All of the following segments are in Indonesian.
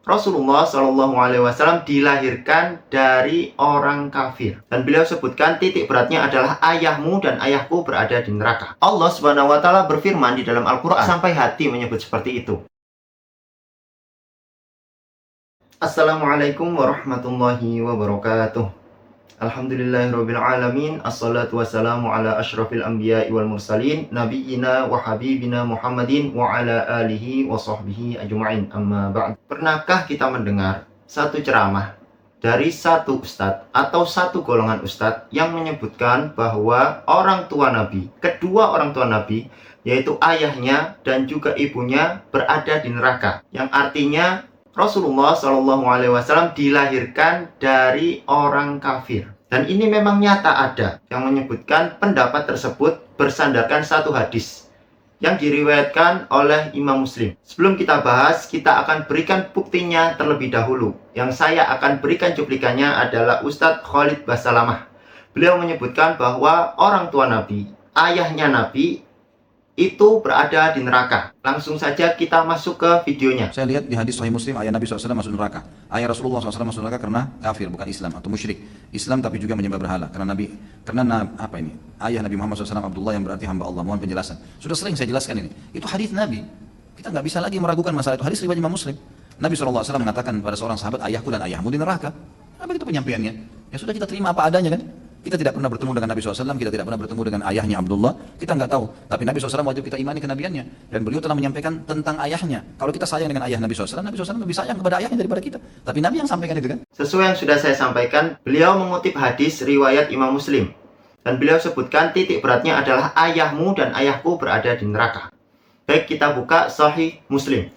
Rasulullah SAW dilahirkan dari orang kafir. Dan beliau sebutkan titik beratnya adalah ayahmu dan ayahku berada di neraka. Allah Subhanahu wa Ta'ala berfirman di dalam Al-Quran sampai hati menyebut seperti itu. Assalamualaikum warahmatullahi wabarakatuh. Alhamdulillahirrabbilalamin. Assalatu wassalamu ala ashrafil anbiya'i wal mursalin Nabiyyina wa habibina Muhammadin wa ala alihi wa sahbihi ajma'in. Amma ba'd. Pernahkah kita mendengar satu ceramah dari satu ustadz atau satu golongan ustadz yang menyebutkan bahwa orang tua Nabi, kedua orang tua Nabi, yaitu ayahnya dan juga ibunya, berada di neraka, yang artinya Rasulullah SAW dilahirkan dari orang kafir. Dan ini memang nyata ada yang menyebutkan pendapat tersebut bersandarkan satu hadis yang diriwayatkan oleh Imam Muslim. Sebelum kita bahas, kita akan berikan buktinya terlebih dahulu. Yang saya akan berikan cuplikannya adalah Ustadz Khalid Basalamah. Beliau menyebutkan bahwa orang tua Nabi, ayahnya Nabi, itu berada di neraka. Langsung saja kita masuk ke videonya. Saya lihat di hadis Sahih Muslim, ayah Nabi SAW masuk neraka. Ayah Rasulullah SAW masuk neraka karena kafir, bukan Islam atau musyrik. Islam tapi juga menyembah berhala. Karena ayah Nabi Muhammad SAW Abdullah, yang berarti hamba Allah. Mohon penjelasan. Sudah sering saya jelaskan ini. Itu hadis Nabi. Kita nggak bisa lagi meragukan masalah itu. Hadis riwayat Imam Muslim. Nabi SAW mengatakan pada seorang sahabat, ayahku dan ayahmu di neraka. Apa itu penyampaiannya? Ya sudah, kita terima apa adanya kan? Kita tidak pernah bertemu dengan Nabi SAW, kita tidak pernah bertemu dengan ayahnya Abdullah, kita nggak tahu. Tapi Nabi SAW wajib kita imani kenabiannya. Dan beliau telah menyampaikan tentang ayahnya. Kalau kita sayang dengan ayah Nabi SAW, Nabi SAW lebih sayang kepada ayahnya daripada kita. Tapi Nabi yang sampaikan itu kan. Sesuai yang sudah saya sampaikan, beliau mengutip hadis riwayat Imam Muslim. Dan beliau sebutkan titik beratnya adalah ayahmu dan ayahku berada di neraka. Baik, kita buka Sahih Muslim.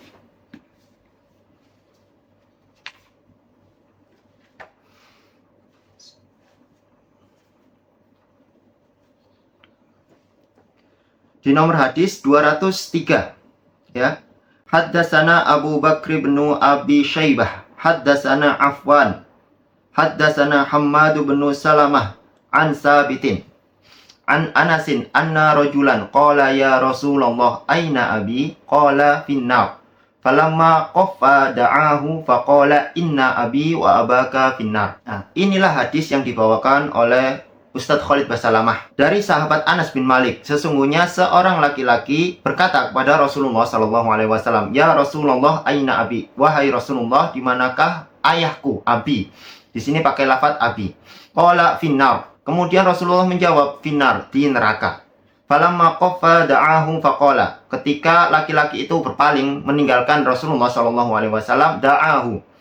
Di nomor hadis 203, ya. Haddatsana Abu Bakr bin Abi Syaibah, haddatsana Afwan, haddatsana Hammad bin Salamah an Sabitin an Anasin anna rajulan qala ya Rasulullah aina abi qala finnar falamma qaffa da'ahu faqala inna abi wa abaka finnar. Nah, inilah hadis yang dibawakan oleh Ustadz Khalid Basalamah dari sahabat Anas bin Malik. Sesungguhnya seorang laki-laki berkata kepada Rasulullah SAW, ya Rasulullah aina abi, wahai Rasulullah, dimanakah ayahku? Abi di sini pakai lafadz abi. Qala finnar, kemudian Rasulullah menjawab finnar, di neraka. Falamma qaffa da'ahu faqala, ketika laki-laki itu berpaling meninggalkan Rasulullah SAW, da'ahu,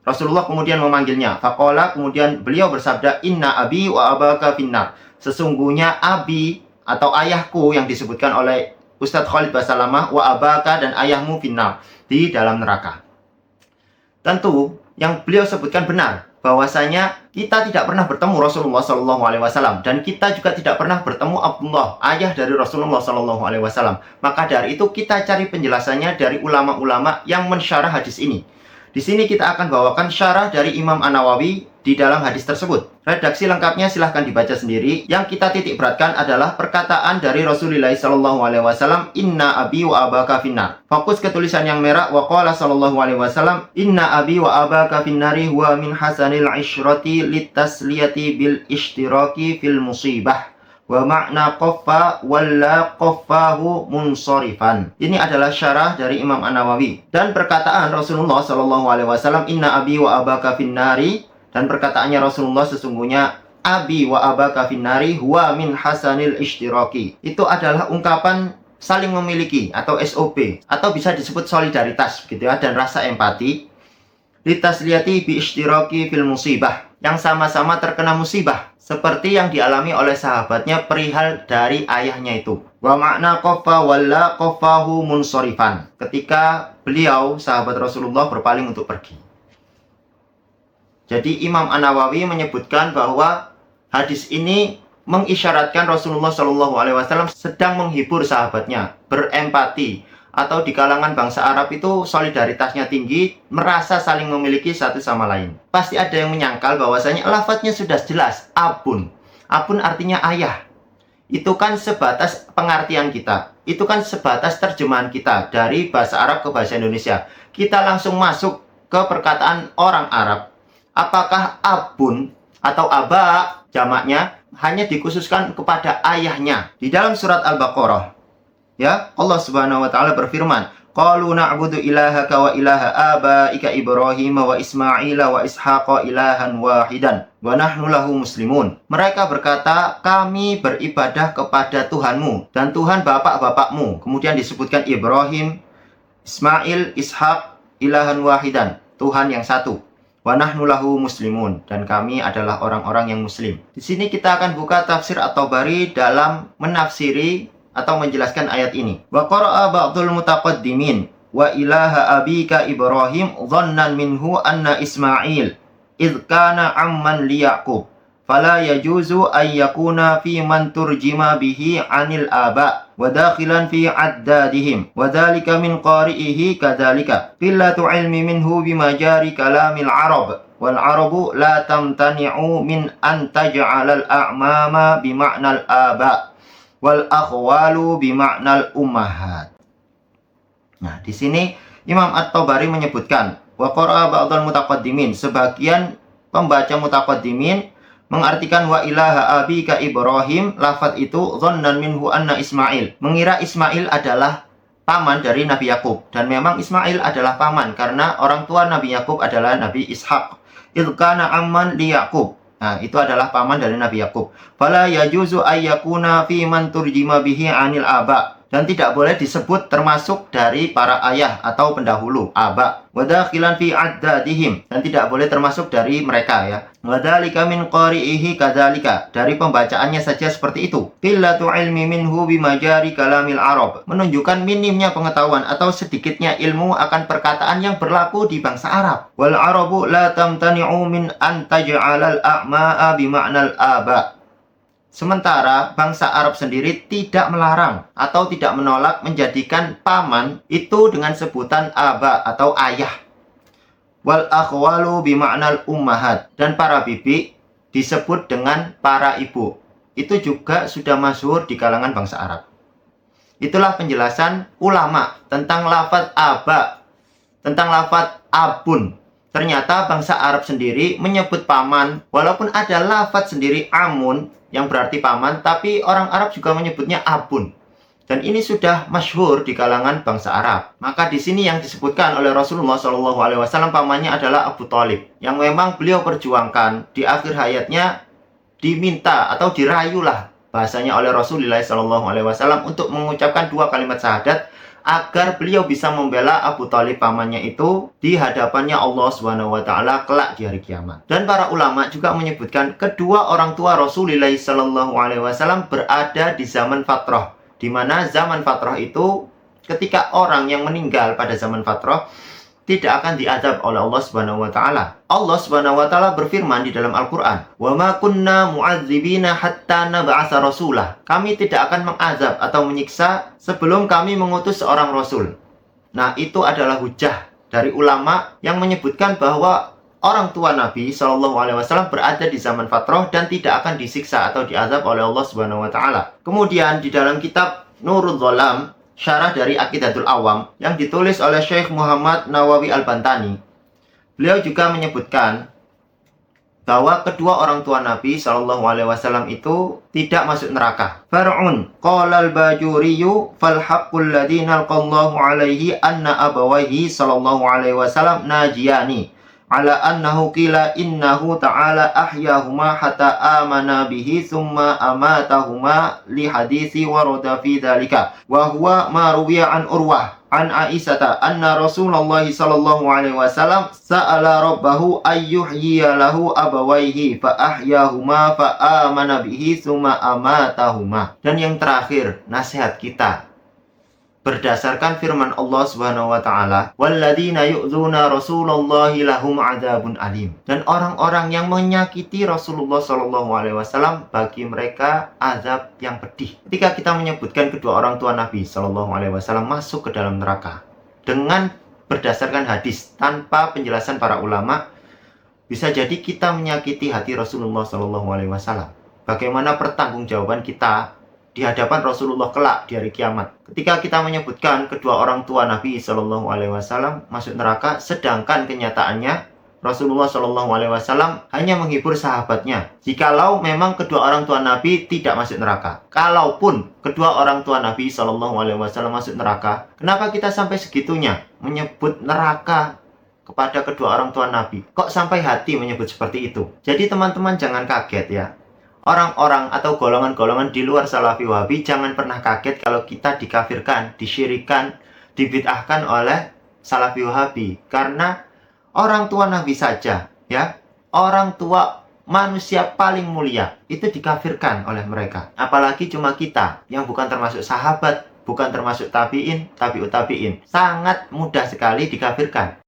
Rasulullah kemudian memanggilnya. Faqala, kemudian beliau bersabda, inna abi wa abaka finnar, sesungguhnya abi atau ayahku yang disebutkan oleh Ustadz Khalid Basalamah, wa abaka, dan ayahmu finnar, di dalam neraka. Tentu yang beliau sebutkan benar, bahwasanya kita tidak pernah bertemu Rasulullah SAW, dan kita juga tidak pernah bertemu Abdullah, ayah dari Rasulullah SAW. Maka dari itu kita cari penjelasannya dari ulama-ulama yang mensyarah hadis ini. Di sini kita akan bawakan syarah dari Imam An-Nawawi di dalam hadis tersebut. Redaksi lengkapnya silahkan dibaca sendiri. Yang kita titik beratkan adalah perkataan dari Rasulullah SAW, inna abi wa abaka finnar. Fokus ke tulisan yang merah, wa qala sallallahu alaihi wasallam, inna abi wa abaka finnari huwa min hasanil ishrati litasliyati bil ishtiraki fil musibah. Wa makna qaffa walla qaffahu munsorifan. Ini adalah syarah dari Imam An-Nawawi. Dan perkataan Rasulullah SAW, inna abi wa abaka finnari, dan perkataannya Rasulullah, sesungguhnya abi wa abaka finnari huwa min hasanil ishtiraki, itu adalah ungkapan saling memiliki atau SOP, atau bisa disebut solidaritas gitu ya, dan rasa empati. Litasliyati bi ishtiraki fil musibah, yang sama-sama terkena musibah seperti yang dialami oleh sahabatnya perihal dari ayahnya itu. Wa makna qaffa walla qaffahu munsorifan, ketika beliau sahabat Rasulullah berpaling untuk pergi. Jadi Imam An-Nawawi menyebutkan bahwa hadis ini mengisyaratkan Rasulullah SAW sedang menghibur sahabatnya, berempati, atau di kalangan bangsa Arab itu solidaritasnya tinggi, merasa saling memiliki satu sama lain. Pasti ada yang menyangkal bahwasanya lafadznya sudah jelas, abun. Abun artinya ayah. Itu kan sebatas pengertian kita. Itu kan sebatas terjemahan kita dari bahasa Arab ke bahasa Indonesia. Kita langsung masuk ke perkataan orang Arab, apakah abun atau aba jamaknya hanya dikhususkan kepada ayahnya? Di dalam surat Al-Baqarah, ya, Allah Subhanahu wa taala berfirman, qalu na'budu ilahaka wa ilaha abaika Ibrahim wa Ismail wa Ishaqa ilahan wahidan wa nahnu lahu muslimun. Mereka berkata, kami beribadah kepada Tuhanmu dan Tuhan bapak-bapakmu. Kemudian disebutkan Ibrahim, Ismail, Ishaq ilahan wahidan, Tuhan yang satu. Wa nahnu lahu muslimun, dan kami adalah orang-orang yang muslim. Di sini kita akan buka tafsir At-Tabari dalam menafsiri atau menjelaskan ayat ini. Wa qara'a ba'dul mutaqaddimin wa ilaha abika Ibrahim dhannan minhu anna Ismail idh kana amman li Yaqub fala yajuzu an yakuna fi man turjima bihi 'anil aba wa dakhilan fi 'addadihim wa dhalika min qari'ihi kadzalika qillatu 'ilmi minhu bimajari kalamil arab wal arabu la tamtani'u min an taj'alal a'mama bima'nal aba wal akhwalu bima'nal ummahat. Nah, di sini Imam At-Tabari menyebutkan wa qara'a ba'dul mutaqaddimin, sebagian pembaca mutaqaddimin mengartikan wa ilaha abika Ibrahim, lafaz itu dhannan minhu anna Ismail, mengira Ismail adalah paman dari Nabi Yakub, dan memang Ismail adalah paman karena orang tua Nabi Yakub adalah Nabi Ishaq. Idh kana amman li Yaqub, nah, itu adalah paman dari Nabi Yakub. Fala yajuzu ayyakuna fi man turjima bihi 'anil aba, dan tidak boleh disebut termasuk dari para ayah atau pendahulu aba. Wa dakhilan fi 'addadihim, dan tidak boleh termasuk dari mereka, ya. Wa dzalika min qari'ihi kadzalika, dari pembacaannya saja seperti itu. Qillatu ilmi minhu bimajari kalamil arab, menunjukkan minimnya pengetahuan atau sedikitnya ilmu akan perkataan yang berlaku di bangsa Arab. Wal arabu la tamtani'u min an taj'alal a'ma'a bima'nal aba. Sementara bangsa Arab sendiri tidak melarang atau tidak menolak menjadikan paman itu dengan sebutan aba atau ayah. Wal akhwalu bima'nal ummahat, dan para bibi disebut dengan para ibu. Itu juga sudah masyhur di kalangan bangsa Arab. Itulah penjelasan ulama tentang lafaz aba, tentang lafaz abun. Ternyata bangsa Arab sendiri menyebut paman, walaupun ada lafaz sendiri amun yang berarti paman, tapi orang Arab juga menyebutnya abun. Dan ini sudah masyhur di kalangan bangsa Arab. Maka di sini yang disebutkan oleh Rasulullah SAW pamannya adalah Abu Thalib, yang memang beliau perjuangkan di akhir hayatnya, diminta atau dirayulah bahasanya oleh Rasulullah SAW untuk mengucapkan 2 kalimat syahadat agar beliau bisa membela Abu Thalib pamannya itu di hadapannya Allah SWT kelak di hari kiamat. Dan para ulama juga menyebutkan kedua orang tua Rasulullah SAW berada di zaman fatrah, di mana zaman fatrah itu ketika orang yang meninggal pada zaman fatrah tidak akan diazab oleh Allah Subhanahu wa taala. Allah Subhanahu wa taala berfirman di dalam Al-Qur'an, "Wa ma kunna mu'adzibina hatta nab'atsa rasulah." Kami tidak akan mengazab atau menyiksa sebelum kami mengutus seorang rasul. Nah, itu adalah hujah dari ulama yang menyebutkan bahwa orang tua Nabi SAW berada di zaman fatrah dan tidak akan disiksa atau diazab oleh Allah Subhanahu wa taala. Kemudian di dalam kitab Nurul Dzalam, syarah dari Aqidatul Awam yang ditulis oleh Syekh Muhammad Nawawi Al-Bantani, beliau juga menyebutkan bahwa kedua orang tua Nabi SAW itu tidak masuk neraka. Far'un qala al-Bajuriyyu fal haqqul ladzi nalqallahu alaihi anna abawaihi sallallahu alaihi wasallam najiyani ala annahu qila innahu ta'ala ahyahuma hatta amana bihi thumma amatahuma li hadisi warada fi dzalika wa huwa ma ruwiya an Urwah an Aisyata anna Rasulullah sallallahu alaihi wasallam sa'ala rabbahu ayyuhyiya lahu abawaihi fa ahyahuma fa amana bihi thumma amatahuma. Dan yang terakhir, nasihat kita berdasarkan firman Allah Subhanahu wa taala, "Walladzina yu'dzuna Rasulullahi lahum 'adzabun alim." Dan orang-orang yang menyakiti Rasulullah sallallahu alaihi wasallam, bagi mereka azab yang pedih. Ketika kita menyebutkan kedua orang tua Nabi sallallahu alaihi wasallam masuk ke dalam neraka dengan berdasarkan hadis tanpa penjelasan para ulama, bisa jadi kita menyakiti hati Rasulullah sallallahu alaihi wasallam. Bagaimana pertanggungjawaban kita di hadapan Rasulullah kelak di hari kiamat. Ketika kita menyebutkan kedua orang tua Nabi Shallallahu Alaihi Wasallam masuk neraka, sedangkan kenyataannya Rasulullah Shallallahu Alaihi Wasallam hanya menghibur sahabatnya. Jikalau memang kedua orang tua Nabi tidak masuk neraka, kalaupun kedua orang tua Nabi Shallallahu Alaihi Wasallam masuk neraka, kenapa kita sampai segitunya menyebut neraka kepada kedua orang tua Nabi? Kok sampai hati menyebut seperti itu? Jadi teman-teman jangan kaget ya. Orang-orang atau golongan-golongan di luar Salafi Wahabi jangan pernah kaget kalau kita dikafirkan, disyirikan, dibid'ahkan oleh Salafi Wahabi. Karena orang tua Nabi saja, ya, orang tua manusia paling mulia itu dikafirkan oleh mereka. Apalagi cuma kita yang bukan termasuk sahabat, bukan termasuk tabi'in, tabi'ut tabi'in. Sangat mudah sekali dikafirkan.